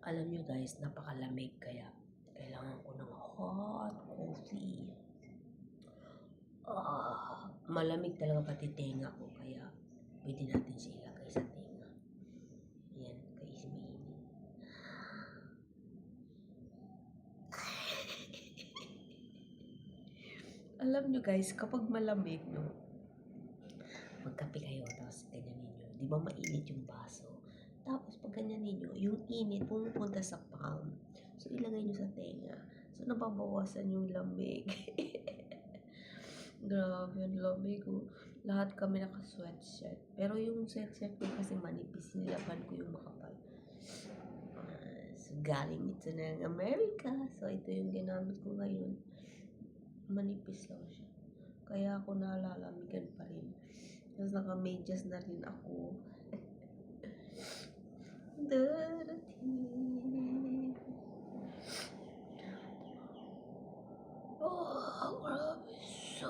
Alam nyo guys, napakalamig kaya kailangan ko ng hot coffee. Malamig talaga pati tenga ko kaya pwede natin siya ilagay sa tenga. Yan guys, mainit. Alam nyo guys, kapag malamig, no, magkape kayo, tapos ganyan ninyo. Di ba mainit yung baso? Tapos pag ganyan ninyo, yung init pumupunta sa palm. So ilagay nyo sa tenga. So nababawasan yung lamig. Grabe, ang lamig ko. Lahat kami naka-sweatshirt. Pero yung sweatshirt ko kasi manipis, nilaban ko yung makapal. So galing ito ng Amerika. So ito yung ginamit ko ngayon. Manipis lang siya. Kaya ako nalalamigan pa rin. Tapos naka-medyas na rin ako. Darating. Oh, grabe. So